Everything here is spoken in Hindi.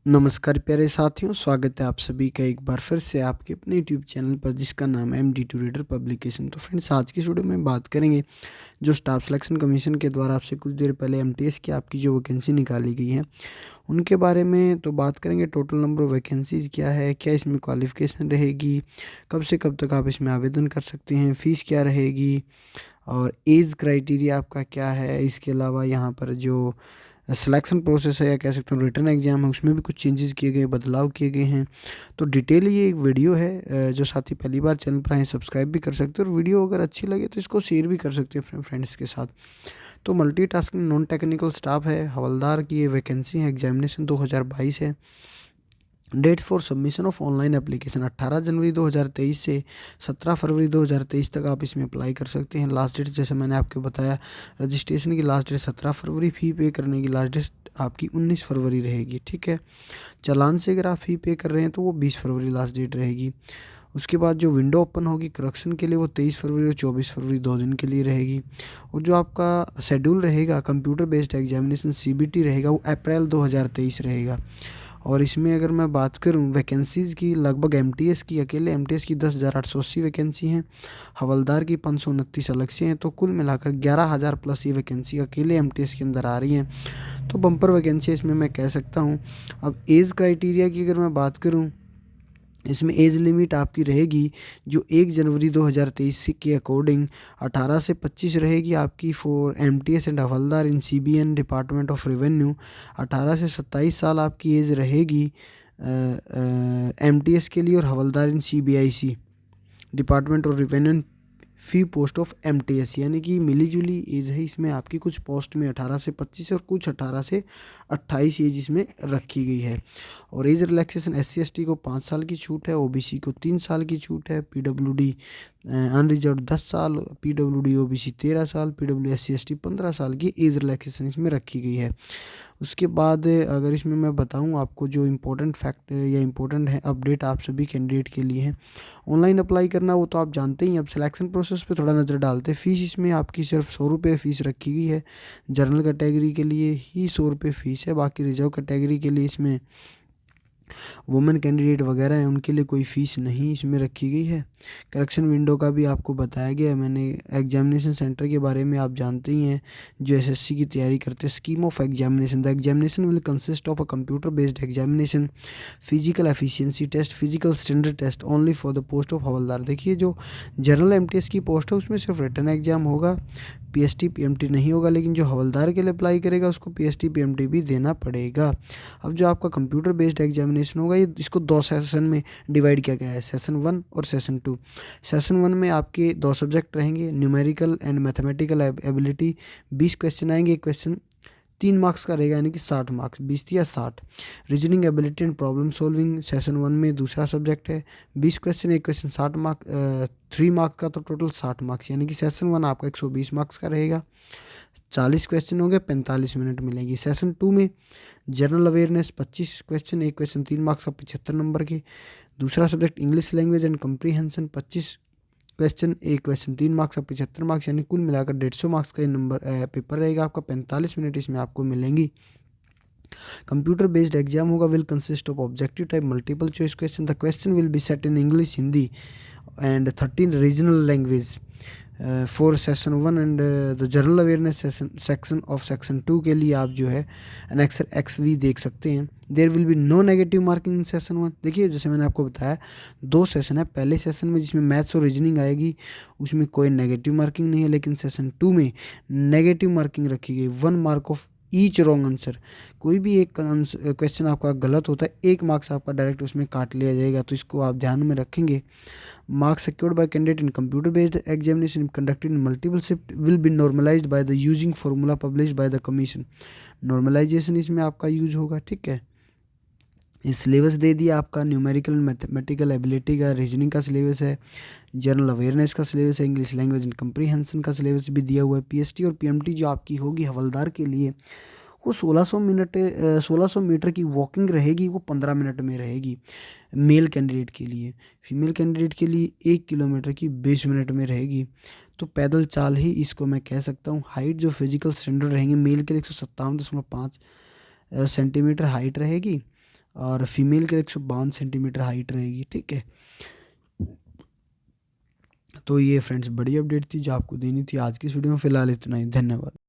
नमस्कार प्यारे साथियों, स्वागत है आप सभी का एक बार फिर से आपके अपने यूट्यूब चैनल पर जिसका नाम है MD2 रीडर पब्लिकेशन। तो फ्रेंड्स, आज की वीडियो में बात करेंगे जो स्टाफ सिलेक्शन कमीशन के द्वारा आपसे कुछ देर पहले MTS की आपकी जो वैकेंसी निकाली गई है उनके बारे में तो बात करेंगे। टोटल नंबर ऑफ वैकेंसीज़ क्या है, क्या इसमें क्वालिफिकेशन रहेगी, कब से कब तक आप इसमें आवेदन कर सकते हैं, फ़ीस क्या रहेगी और एज क्राइटेरिया आपका क्या है। इसके अलावा यहाँ पर जो सिलेक्शन प्रोसेस है या कह सकते हैं रिटर्न एग्जाम है उसमें भी कुछ चेंजेस किए गए, बदलाव किए गए हैं। तो डिटेल ये एक वीडियो है। जो साथी पहली बार चैनल पर आए सब्सक्राइब भी कर सकते हैं और वीडियो अगर अच्छी लगे तो इसको शेयर भी कर सकते हैं अपने फ्रेंड्स के साथ। तो मल्टीटास्किंग नॉन टेक्निकल स्टाफ है, हवलदार की ये वैकेंसी है। एग्जामिनेशन 2022 है। Date for submission of online application 18 जनवरी 2023 से 17 फरवरी 2023 तक आप इसमें अप्लाई कर सकते हैं। लास्ट डेट जैसे मैंने आपको बताया, रजिस्ट्रेशन की लास्ट डेट 17 फरवरी, फ़ी पे करने की लास्ट डेट आपकी 19 फरवरी रहेगी। ठीक है, चालान से अगर आप फ़ी पे कर रहे हैं तो वो 20 फरवरी लास्ट डेट रहेगी। उसके बाद जो विंडो ओपन होगी करेक्शन के लिए वो 23 फरवरी और 24 फरवरी 2 दिन के लिए रहेगी। और जो आपका शेड्यूल रहेगा कंप्यूटर बेस्ड एग्जामिनेशन CBT रहेगा वो अप्रैल 2023 रहेगा। और इसमें अगर मैं बात करूं वैकेंसीज़ की, लगभग MTS की, अकेले MTS की 10,880 वैकेंसी हैं, हवलदार की 529 अलग से हैं। तो कुल मिलाकर 11,000 प्लस ये वैकेंसी अकेले MTS के अंदर आ रही हैं। तो बम्पर वैकेंसी इसमें मैं कह सकता हूं। अब एज क्राइटेरिया की अगर मैं बात करूं, इसमें एज लिमिट आपकी रहेगी जो 1 जनवरी 2023 के अकॉर्डिंग 18 से 25 रहेगी आपकी for MTS and havildar in CBN department of revenue. 18 से 27 साल आपकी एज रहेगी MTS के लिए और हवलदार इन CBIC department of revenue fee post of MTS, यानी कि मिली जुली एज है इसमें आपकी। कुछ पोस्ट में 18 से 25 और कुछ 18 से 28 एज इसमें रखी गई है। और एज रिलैक्सेशन SC ST को 5 साल की छूट है, OBC को 3 साल की छूट है, PWD अनरिजर्व 10 साल, PWD OBC 13 साल, PW SC ST 15 साल की एज रिलैक्सेशन इसमें रखी गई है। उसके बाद अगर इसमें मैं बताऊं आपको जो इम्पोर्टेंट फैक्ट या इम्पोर्टेंट है अपडेट आप सभी कैंडिडेट के लिए है। ऑनलाइन अप्लाई करना वो तो आप जानते ही। अब सिलेक्शन प्रोसेस पे थोड़ा नज़र डालते हैं। फ़ीस इसमें आपकी सिर्फ 100 रुपये फ़ीस रखी गई है। जनरल कैटेगरी के लिए ही 100 रुपये फ़ीस है, बाकी रिजर्व कैटेगरी के लिए इसमें वुमेन कैंडिडेट वगैरह हैं उनके लिए कोई फ़ीस नहीं इसमें रखी गई है। करेक्शन विंडो का भी आपको बताया गया है मैंने। एग्जामिनेशन सेंटर के बारे में आप जानते ही हैं, जो SSC की तैयारी करते हैं। Scheme of examination, the examination will consist of a computer based examination, physical efficiency test, physical standard test only for the post of havaldar. देखिए, जो जनरल MTS की पोस्ट है उसमें सिर्फ रिटन एग्जाम होगा, PST PMT नहीं होगा। लेकिन जो हवलदार के लिए अप्लाई करेगा उसको PST PMT भी देना पड़ेगा। अब जो आपका कंप्यूटर बेस्ड एग्जामिनेशन होगा, ये इसको 2 सेशन में डिवाइड किया गया है, सेशन 1 और सेशन 2। सेशन 1 में आपके 2 सब्जेक्ट रहेंगे, numerical and mathematical ability. 20 question आएंगे, एक क्वेश्चन 3 मार्क्स का रहेगा, यानी कि 60 मार्क्स, 20 या 60। Reasoning ability and problem solving session 1 में दूसरा सब्जेक्ट है। 20 क्वेश्चन, एक क्वेश्चन 60 मार्क्स, 3 मार्क्स का, तो टोटल 60 मार्क्स, यानी कि सेशन 1 आपका 120 मार्क्स का रहेगा। 40 क्वेश्चन होंगे, 45 मिनट मिलेगी। सेशन 2 में जनरल अवेयरनेस 25 क्वेश्चन, एक क्वेश्चन 3 मार्क्स का, 75 नंबर के। दूसरा subject English language and comprehension 25 question, एक क्वेश्चन 3 मार्क्स का, 75 मार्क्स, यानी कुल मिलाकर 150 मार्क्स का ये नंबर पेपर रहेगा आपका। 45 मिनट इसमें आपको मिलेंगी। कंप्यूटर बेस्ड एग्जाम होगा, will consist of objective type multiple choice question. The question will be set in English, Hindi and 13 regional language for session 1 and the general awareness section of section 2 के लिए आप जो है एनेक्सर XV देख सकते हैं। There will be no negative marking in session 1। देखिए, जैसे मैंने आपको बताया 2 सेशन है। पहले सेशन में जिसमें मैथ्स और रीजनिंग आएगी उसमें कोई नेगेटिव मार्किंग नहीं है, लेकिन सेशन 2 में नेगेटिव मार्किंग रखी गई। 1 mark of each wrong answer. कोई भी एक क्वेश्चन आपका गलत होता है, 1 मार्क्स आपका डायरेक्ट उसमें काट लिया जाएगा, तो इसको आप ध्यान में रखेंगे। Marks secured by candidate in computer based examination conducted in multiple shift will be normalized by the using formula published by the commission। Normalisation इसमें आपका यूज होगा। ठीक है, ये सिलेबस दे दिया आपका। न्यूमेरिकल मैथमेटिकल एबिलिटी का, रीजनिंग का सिलेबस है, जनरल अवेयरनेस का सिलेबस है, इंग्लिश लैंग्वेज एंड कंप्रीहेंशन का सिलेबस भी दिया हुआ है। PST और PMT जो आपकी होगी हवलदार के लिए वो 1600 मीटर की वॉकिंग रहेगी, वो 15 मिनट में रहेगी मेल कैंडिडेट के लिए। फीमेल कैंडिडेट के लिए 1 किलोमीटर की 20 मिनट में रहेगी। तो पैदल चाल ही इसको मैं कह सकता हूँ। हाइट जो फिजिकल स्टैंडर्ड रहेंगे, मेल के लिए 157.5 सेंटीमीटर हाइट रहेगी और फीमेल के 152 सेंटीमीटर हाइट रहेगी, ठीक है। तो ये फ्रेंड्स बड़ी अपडेट थी जो आपको देनी थी आज की इस वीडियो में। फिलहाल इतना ही, धन्यवाद।